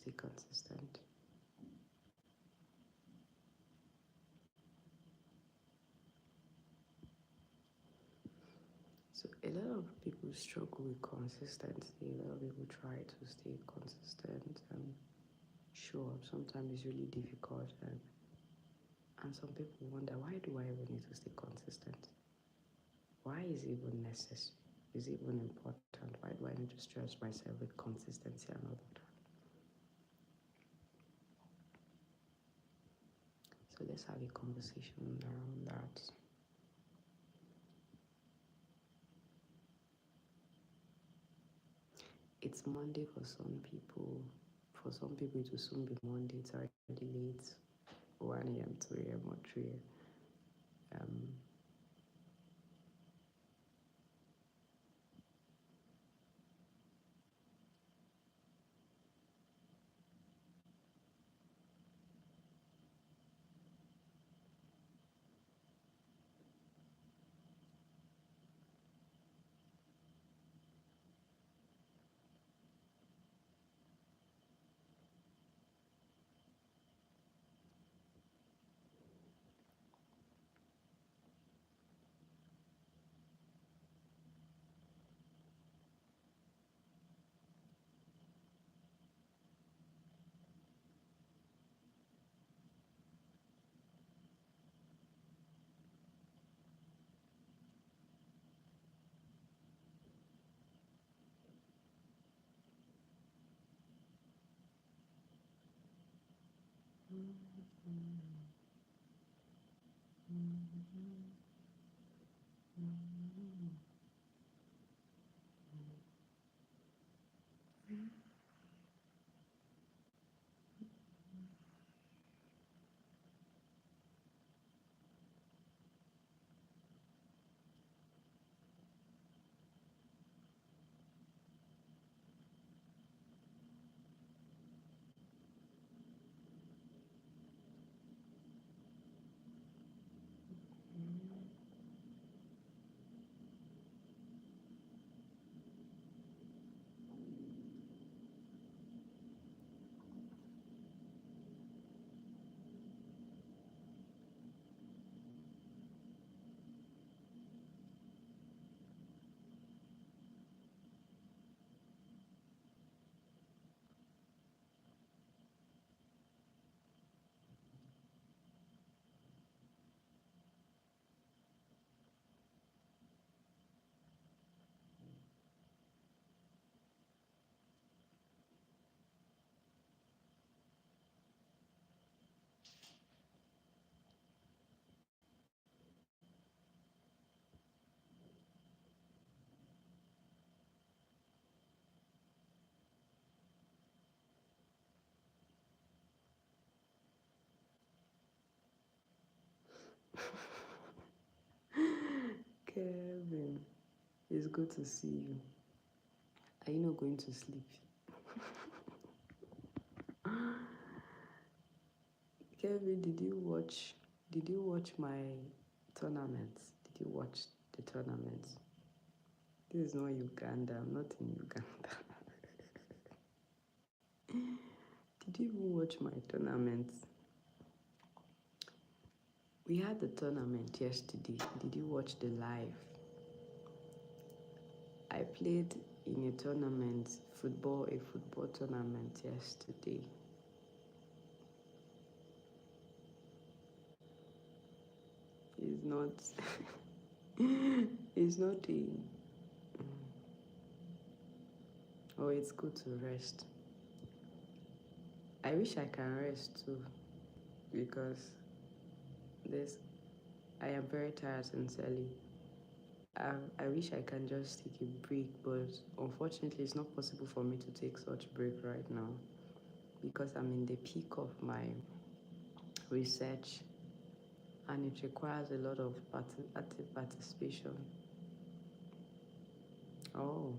stay consistent. So a lot of people struggle with consistency. A lot of people try to stay consistent and show up. Sometimes it's really difficult, and some people wonder, why do I even need to stay consistent? Why is it even necessary? Is it even important? Why do I need to stress myself with consistency and all that? So let's have a conversation around that. It's Monday for some people. For some people, it will soon be Monday. It's already late, 1 a.m., 2 a.m., or 3 a.m. Kevin, it's good to see you. Are you not going to sleep? Kevin, did you watch my tournaments? Did you watch the tournaments? This is not Uganda. I'm not in Uganda. Did you even watch my tournaments? We had the tournament yesterday. Did you watch the live? I played in a tournament, a football tournament yesterday. It's not, it's not a, oh, it's good to rest. I wish I can rest too, because this, I am very tired sincerely. I wish I can just take a break, but unfortunately, it's not possible for me to take such break right now because I'm in the peak of my research, and it requires a lot of active participation. Oh,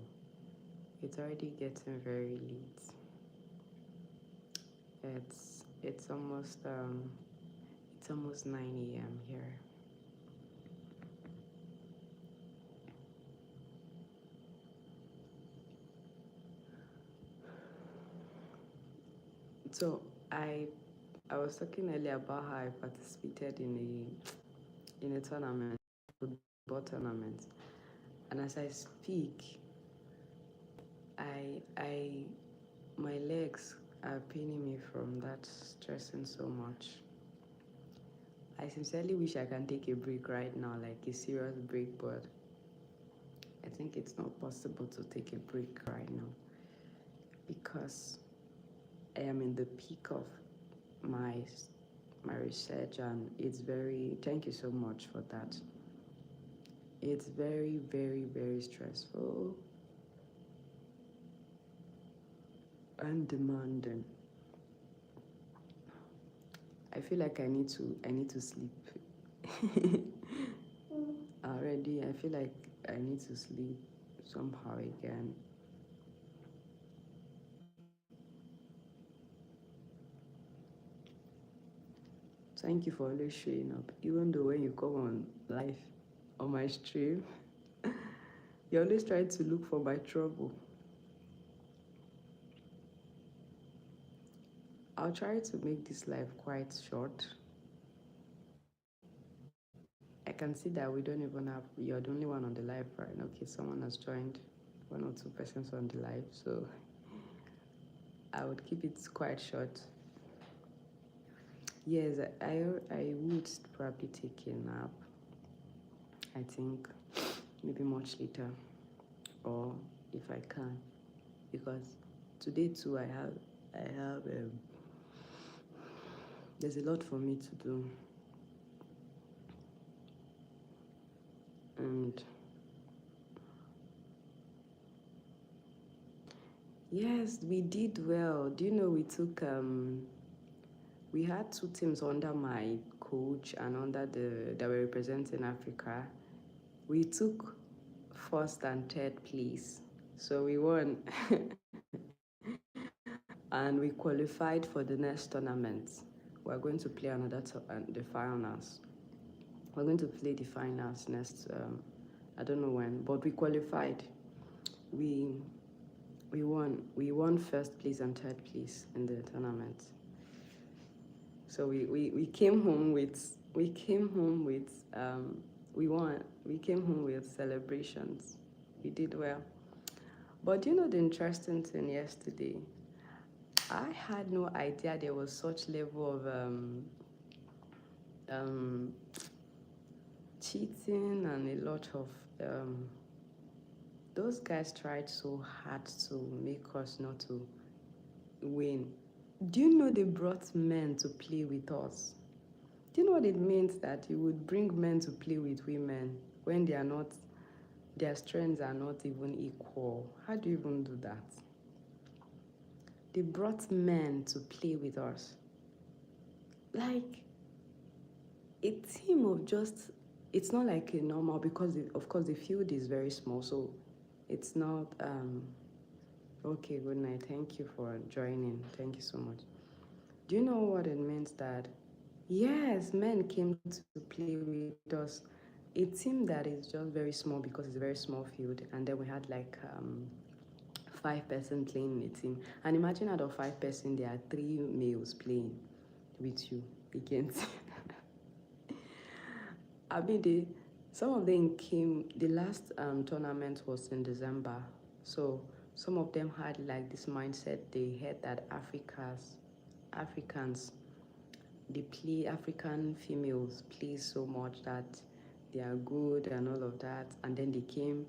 it's already getting very late. It's almost 9 a.m. here. So I was talking earlier about how I participated in a tournament, football tournament, and as I speak, I my legs are paining me from that stressing so much. I sincerely wish I can take a break right now, like a serious break, but I think it's not possible to take a break right now because I am in the peak of my my research, and it's very, thank you so much for that. It's very, very, very stressful and demanding. I feel like I need to sleep. Already I feel like I need to sleep somehow again. Thank you for always showing up. Even though when you come on live on my stream, you always try to look for my trouble. I'll try to make this live quite short. I can see that we don't even have, you're the only one on the live right now. Okay, someone has joined, one or two persons on the live, so I would keep it quite short. Yes, I would probably take a nap. I think maybe much later, or if I can, because today too I have there's a lot for me to do, and yes, we did well. Do you know we had two teams under my coach and under the that were representing Africa. We took first and third place, so we won. And we qualified for the next tournament. We're going to play the finals. We're going to play the finals next. I don't know when, but we qualified. We we won. We won first place and third place in the tournament. So we came home with we won. We came home with celebrations. We did well. But you know the interesting thing yesterday? I had no idea there was such level of um, cheating and a lot of those guys tried so hard to make us not to win. Do you know they brought men to play with us? Do you know what it means that you would bring men to play with women when they are not, their strengths are not even equal? How do you even do that? They brought men to play with us. Like a team of just, it's not like a normal, because of course the field is very small, so it's not, okay, good night. Thank you for joining. Thank you so much. Do you know what it means that, yes, men came to play with us? A team that is just very small because it's a very small field, and then we had like 5 person playing in a team. And imagine out of 5 person, there are 3 males playing with you against. I mean, some of them came. The last tournament was in December, so some of them had like this mindset. They heard that Africans, they play, African females play so much that they are good and all of that, and then they came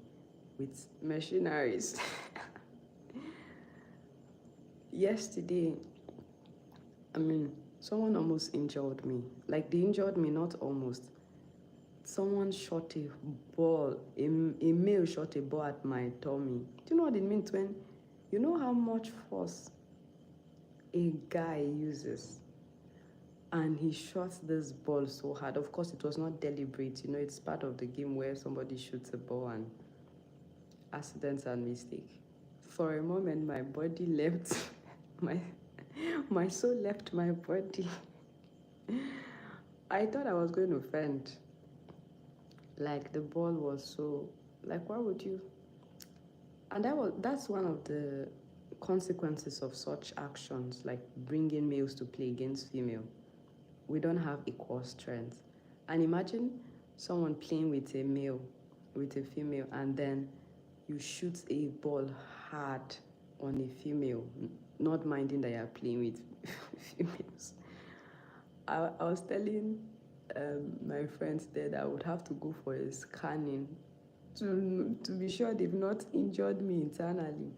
with machineries. Yesterday, I mean, someone almost injured me. Like, they injured me, not almost. Someone shot a ball, a male shot a ball at my tummy. Do you know what it means when, you know how much force a guy uses? And he shot this ball so hard. Of course, it was not deliberate. You know, it's part of the game where somebody shoots a ball and accidents and mistake. For a moment, my body left, my soul left my body. I thought I was going to faint. Like, the ball was so, like, why would you? And that's one of the consequences of such actions, like bringing males to play against female, we don't have equal strength. And imagine someone playing with a male, with a female, and then you shoot a ball hard on a female, not minding that you're playing with females. I was telling my friends that I would have to go for a scanning to be sure they've not injured me internally.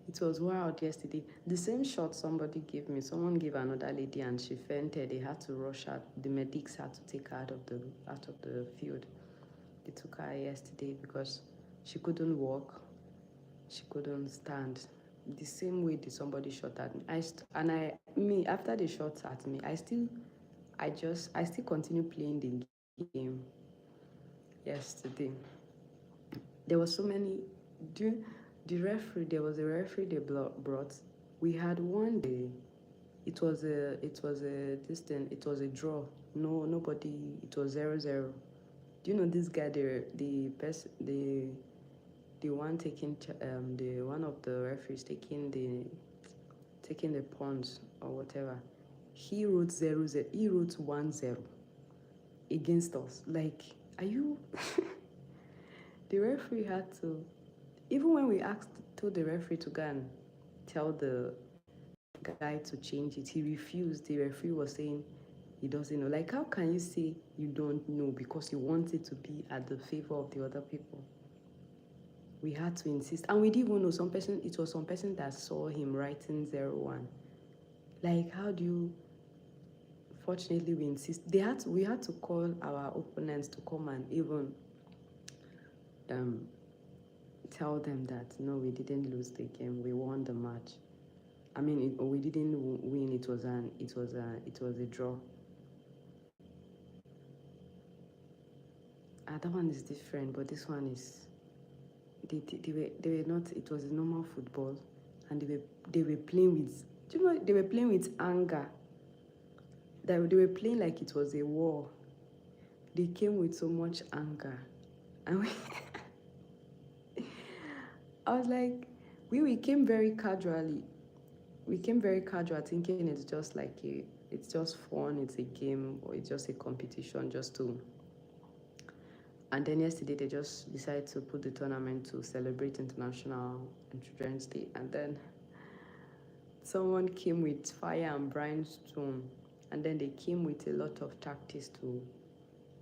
It was wild yesterday. The same shot somebody gave me, someone gave another lady and she fainted. They had to rush her. The medics had to take her out of the field. They took her yesterday because she couldn't walk, she couldn't stand. The same way that somebody shot at me. After they shot at me, I still continue playing the game. Yesterday, there was so many. There was a referee they brought. We had one day. It was a distance. It was a draw. No, nobody. It was 0-0. Do you know this guy? The one taking the one of the referees taking the points or whatever. He wrote 0-0. He wrote 1-0 against us. Like, are you? The referee had to. Even when we told the referee to go and tell the guy to change it, he refused. The referee was saying he doesn't know. Like, how can you say you don't know because you want it to be at the favor of the other people? We had to insist. And we didn't even know it was some person that saw him writing 0-1. Like, how do you... Fortunately, we insist. We had to call our opponents to come and even tell them that no, we didn't lose the game. We won the match. I mean, we didn't win. It was a draw. That one is different, but this one is. They were not. It was a normal football, and they were playing with. Do you know? They were playing with anger. They were playing like it was a war. They came with so much anger, and I was like, we came very casually. We came very casual, thinking it's just like it's just fun, it's a game, or it's just a competition, just to. And then yesterday they just decided to put the tournament to celebrate International Children's Day, and then someone came with fire and brimstone, and then they came with a lot of tactics too.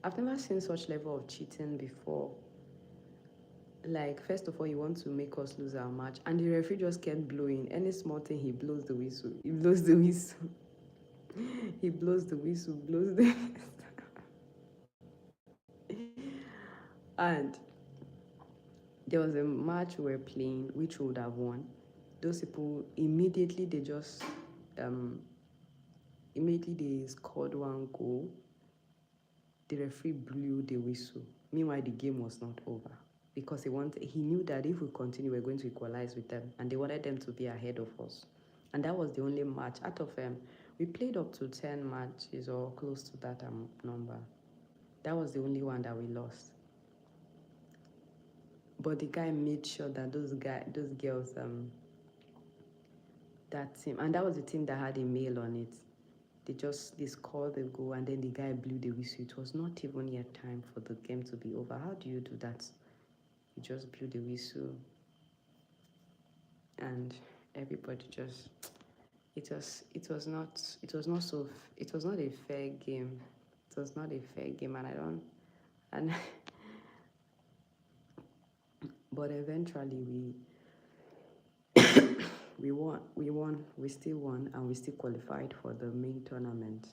I've never seen such level of cheating before. Like, first of all, you want to make us lose our match, and the referee just kept blowing. Any small thing, he blows the whistle. He blows the whistle. He blows the whistle, blows the whistle. And there was a match we were playing, which we would have won. Those people, immediately they scored one goal. The referee blew the whistle. Meanwhile, the game was not over. Because he knew that if we continue, we're going to equalize with them, and they wanted them to be ahead of us. And that was the only match. Out of we played up to 10 matches or close to that number. That was the only one that we lost. But the guy made sure that those girls, that team, and that was the team that had a male on it. They scored the goal, and then the guy blew the whistle. It was not even yet time for the game to be over. How do you do that? You just blew the whistle, and everybody just. It was not a fair game. It was not a fair game, and but eventually we won. We still won, and we still qualified for the main tournament.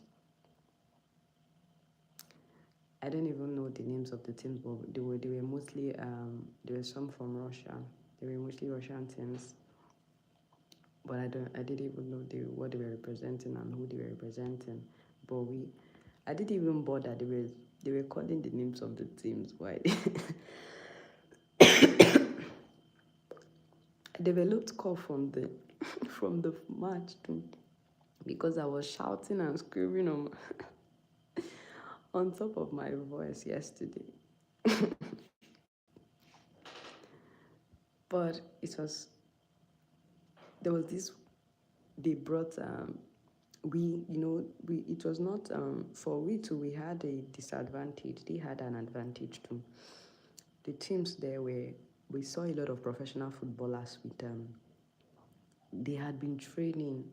I don't even know the names of the teams, but they were mostly there were some from Russia. They were mostly Russian teams, but I didn't even know what they were representing and who they were representing. But I didn't even bother. They were calling the names of the teams. Why? I developed cough from the match too, because I was shouting and screaming on top of my voice yesterday. But it was there was this, they brought, it was not, for we too, we had a disadvantage. They had an advantage too. The teams there were, we saw a lot of professional footballers with, they had been training.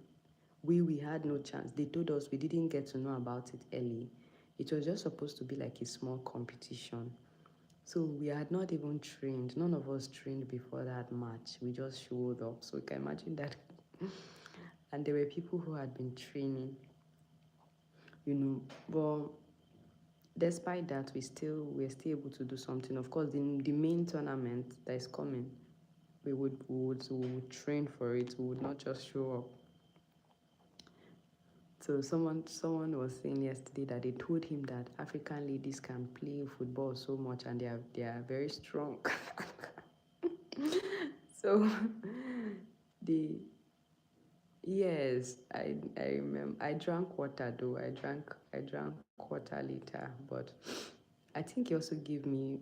We had no chance. They told us we didn't get to know about it early. It was just supposed to be like a small competition. So we had not even trained. None of us trained before that match. We just showed up. So you can imagine that. And there were people who had been training, But despite that, we're still able to do something. Of course, the main tournament that is coming, we would train for it. We would not just show up. So someone was saying yesterday that they told him that African ladies can play football so much and they are very strong. So the yes, I remember. I drank water though. I drank water later, but I think he also gave me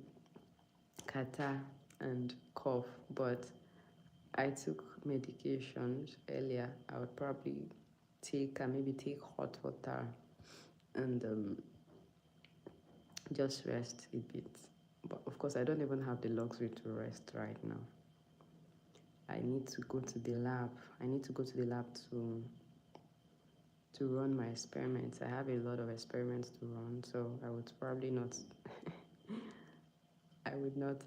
catarrh and cough, but I took medications earlier. I would probably maybe take hot water and just rest a bit. But of course, I don't even have the luxury to rest right now. I need to go to the lab. I need to go to the lab to run my experiments. I have a lot of experiments to run, so I would probably not. I would not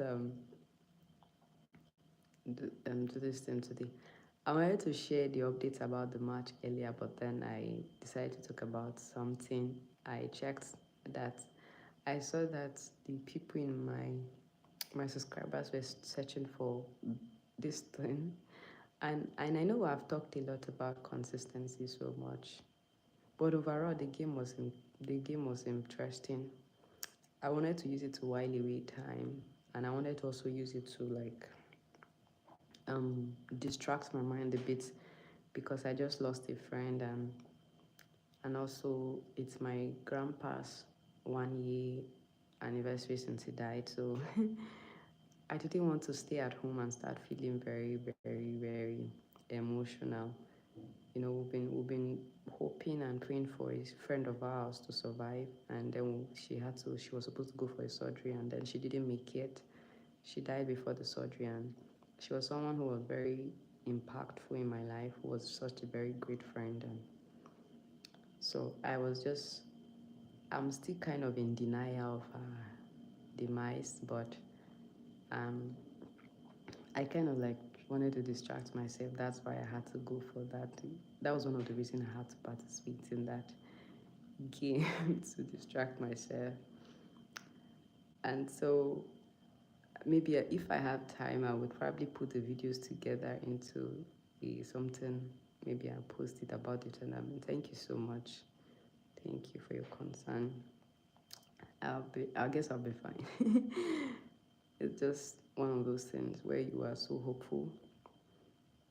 do this thing today. I wanted to share the updates about the match earlier, but then I decided to talk about something. I checked that. I saw that the people in my subscribers were searching for this thing, and I know I've talked a lot about consistency so much, but overall the game was interesting. I wanted to use it to while away time, and I wanted to also use it to like distract my mind a bit because I just lost a friend, and also it's my grandpa's 1 year anniversary since he died. So I didn't want to stay at home and start feeling very, very, very emotional. We've been hoping and praying for a friend of ours to survive, and then she was supposed to go for a surgery, and then she didn't make it. She died before the surgery, and she was someone who was very impactful in my life, who was such a very great friend. And so I'm still kind of in denial of her demise, but um, I kind of like wanted to distract myself. That's why I had to go for that. That was one of the reasons I had to participate in that game to distract myself. And so maybe if I have time, I would probably put the videos together into something. Maybe I'll post it about the tournament. Thank you so much. Thank you for your concern. I guess I'll be fine. It's just one of those things where you are so hopeful.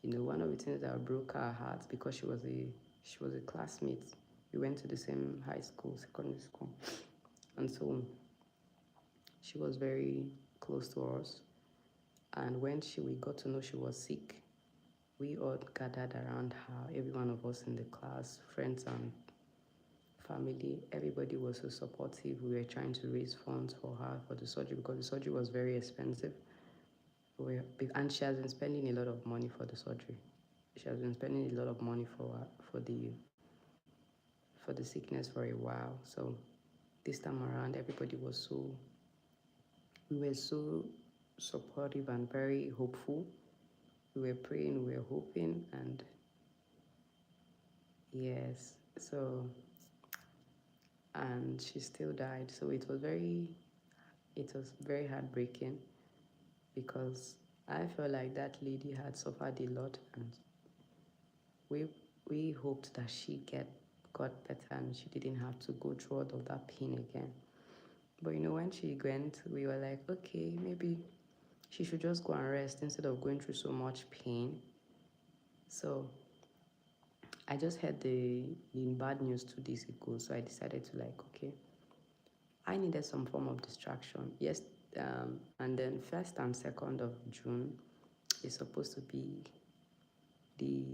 One of the things that broke her heart because she was a classmate. We went to the same high school, secondary school, and so she was very close to us. And when we got to know she was sick, we all gathered around her. Every one of us in the class, friends and family, everybody was so supportive. We were trying to raise funds for her for the surgery because the surgery was very expensive. And she has been spending a lot of money for the surgery. She has been spending a lot of money for the sickness for a while. So this time around, we were so supportive and very hopeful. We were praying, we were hoping, and yes, so, and she still died. So it was very heartbreaking because I felt like that lady had suffered a lot, and we we hoped that she got better and she didn't have to go through all of that pain again. But when she went, we were like, okay, maybe she should just go and rest instead of going through so much pain. So I just heard the bad news 2 days ago, so I decided to like, okay, I needed some form of distraction. Yes, and then 1st and 2nd of June is supposed to be the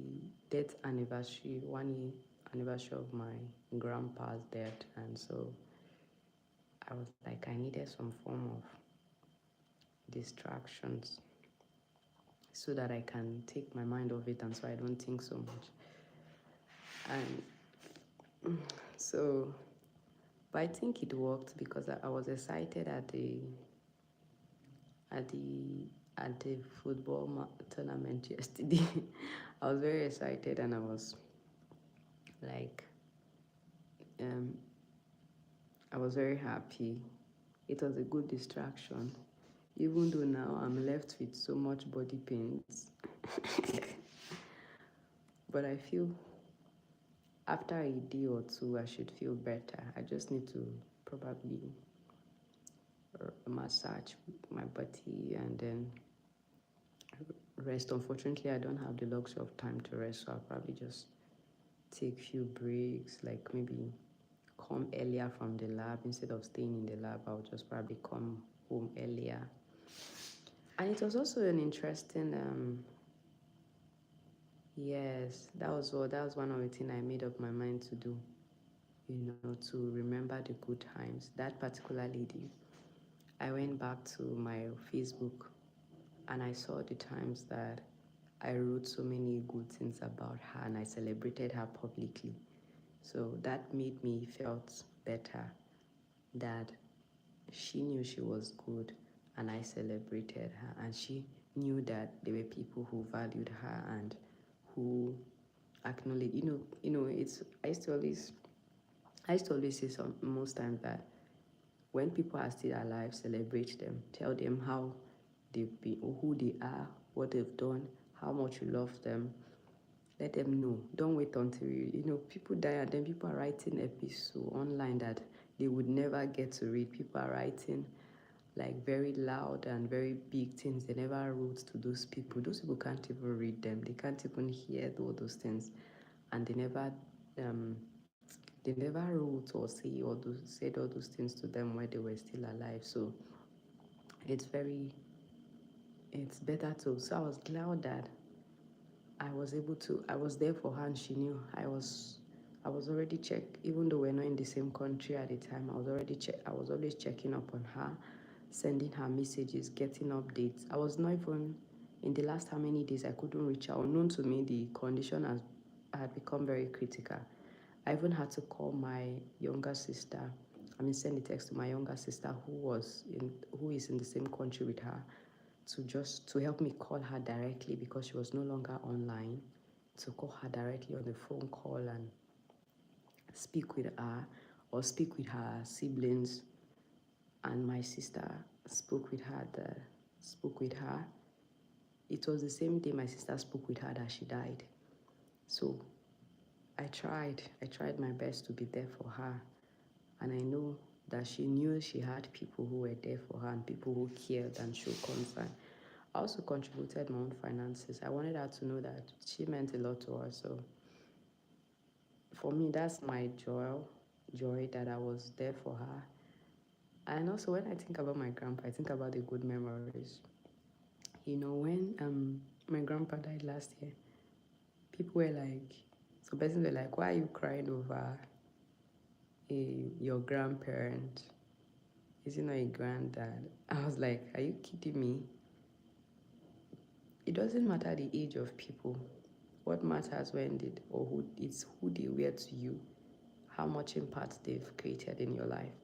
death anniversary, 1 year anniversary of my grandpa's death, and so I was like, I needed some form of distractions so that I can take my mind off it and so I don't think so much. And so, but I think it worked because I was excited at the at the football tournament yesterday. I was very excited and I was like, um, I was very happy. It was a good distraction, even though now I'm left with so much body pains. But I feel after a day or two, I should feel better. I just need to probably massage my body and then rest. Unfortunately, I don't have the luxury of time to rest, so I'll probably just take few breaks, like maybe come earlier from the lab instead of staying in the lab. I'll just probably come home earlier. And it was also an interesting yes, that was one of the things I made up my mind to do, to remember the good times. That particular lady, I went back to my Facebook and I saw the times that I wrote so many good things about her and I celebrated her publicly. So that made me felt better that she knew she was good and I celebrated her, and she knew that there were people who valued her and who acknowledge. It's I used to always say most times that when people are still alive, celebrate them, tell them how they've been, who they are, what they've done, how much you love them. Let them know. Don't wait until people die and then people are writing episodes online that they would never get to read. People are writing like very loud and very big things they never wrote to those people. Those people can't even read them. They can't even hear all those things, and they never wrote or said all those things to them when they were still alive. So it's better to. So I was glad that I was there for her and she knew I was already checked, even though we're not in the same country at the time. I was always checking up on her, sending her messages, getting updates. I was not even, in the last how many days, I couldn't reach her. Unknown to me, the condition had become very critical. I even had to call my younger sister. Send a text to my younger sister who is in the same country with her, to help me call her directly because she was no longer online, to call her directly on the phone call and speak with her, or speak with her siblings. And my sister spoke with her. It was the same day my sister spoke with her that she died. So I tried my best to be there for her, and I know that she knew she had people who were there for her and people who cared and showed concern. I also contributed my own finances. I wanted her to know that she meant a lot to her. So for me, that's my joy that I was there for her. And also when I think about my grandpa, I think about the good memories. When my grandpa died last year, people were like, some persons were like, why are you crying over your grandparent? Is he not a granddad? I was like, are you kidding me? It doesn't matter the age of people. What matters it's who they were to you, how much impact they've created in your life.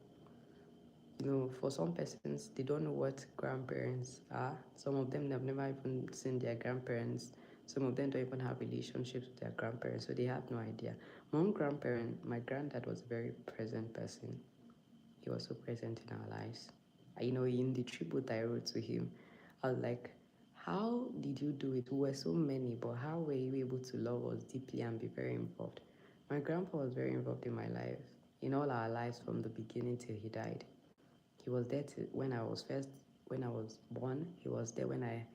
For some persons, they don't know what grandparents are. Some of them have never even seen their grandparents. Some of them don't even have relationships with their grandparents, so they have no idea. My own grandparent, my granddad was a very present person. He was so present in our lives. In the tribute I wrote to him, I was like, how did you do it? We were so many, but how were you able to love us deeply and be very involved? My grandpa was very involved in my life, in all our lives from the beginning till he died. He was there when I was born. He was there when I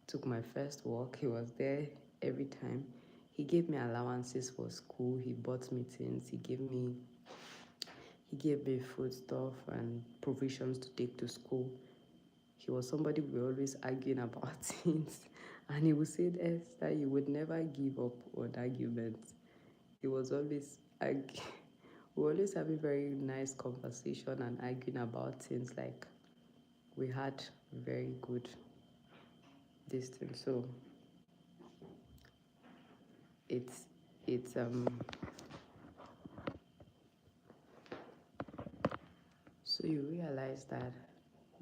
took my first walk. He was there every time. He gave me allowances for school. He bought me things. He gave me food stuff and provisions to take to school. He was somebody we were always arguing about things. And he would say, Esther, you would never give up on arguments. He was always, we always having very nice conversation and arguing about things like we had very good distance. So it's, it's, so you realize that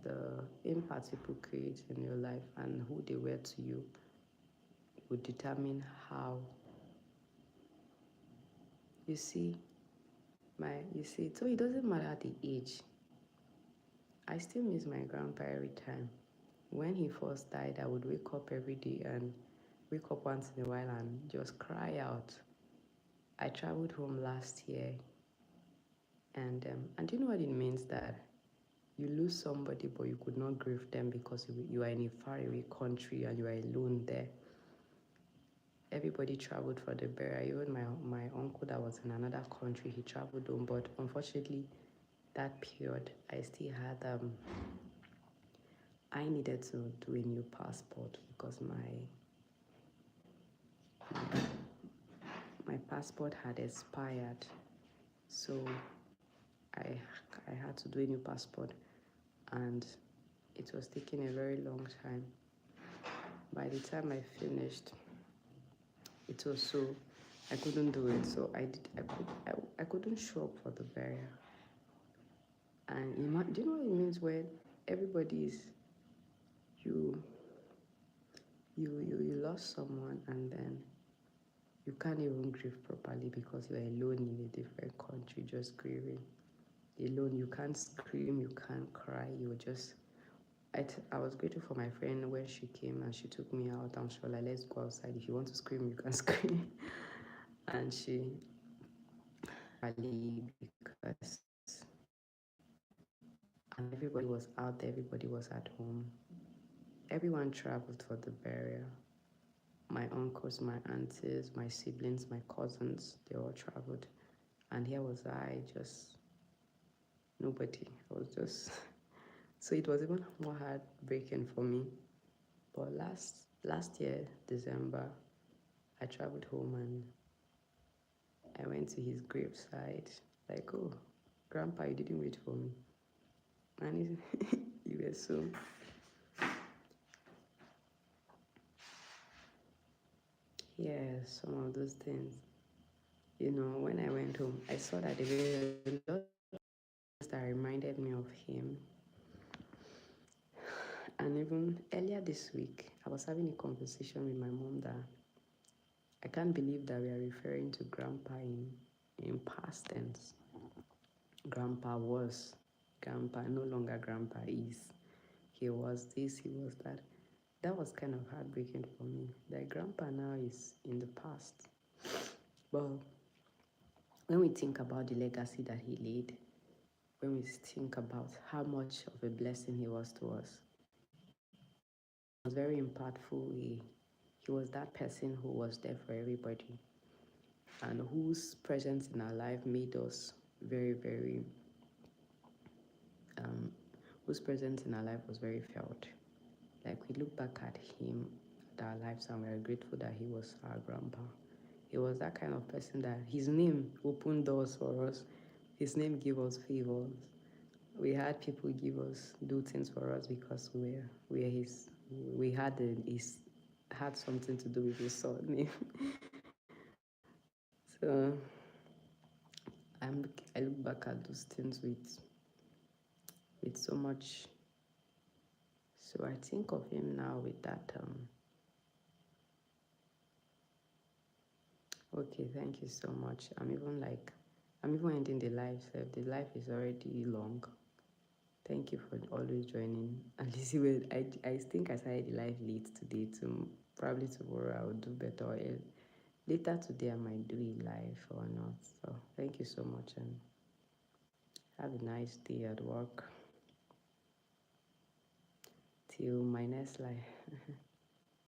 the impact people create in your life and who they were to you would determine how you see so it doesn't matter the age. I still miss my grandpa every time. When he first died, I would wake up every day and wake up once in a while and just cry out. I traveled home last year, and do you know what it means that you lose somebody but you could not grieve them because you are in a faraway country and you are alone there. Everybody traveled for the burial. Even my uncle that was in another country, he traveled home. But unfortunately, that period, I still had I needed to do a new passport because my passport had expired. So I had to do a new passport, and it was taking a very long time. By the time I finished, it was so I couldn't do it. So I couldn't show up for the burial. And do you know what it means when everybody is you you lost someone and then you can't even grieve properly because you're alone in a different country just grieving. Alone, you can't scream, you can't cry, you just I was grateful for my friend when she came and she took me out and she was like, let's go outside. If you want to scream, you can scream. And she really because and everybody was out there, everybody was at home. Everyone traveled for the burial. My uncles, my aunties, my siblings, my cousins, they all traveled. And here was I, just nobody. I was just so it was even more heartbreaking for me. But last year, December, I traveled home and I went to his graveside. Like, oh, Grandpa, you didn't wait for me. And you were so. Yeah, some of those things. When I went home, I saw that there were a lot of things that reminded me of him. And even earlier this week, I was having a conversation with my mom that I can't believe that we are referring to Grandpa in past tense. Grandpa was, Grandpa no longer Grandpa is. He was this, he was that. That was kind of heartbreaking for me. That Grandpa now is in the past. Well, when we think about the legacy that he laid, when we think about how much of a blessing he was to us, he was very impactful. He was that person who was there for everybody and whose presence in our life made us very, very, whose presence in our life was very felt. Like we look back at him, at our lives, and we're grateful that he was our grandpa. He was that kind of person that his name opened doors for us. His name gave us favors. We had people do things for us because had something to do with his surname. So I look back at those things with so much. So I think of him now with that. Okay, thank you so much. I'm even ending the live. The life is already long. Thank you for always joining. And Lizzie, I think I started the live late today. Probably tomorrow I will do better. Or later today I might do it live or not. So thank you so much and have a nice day at work. Till my next live.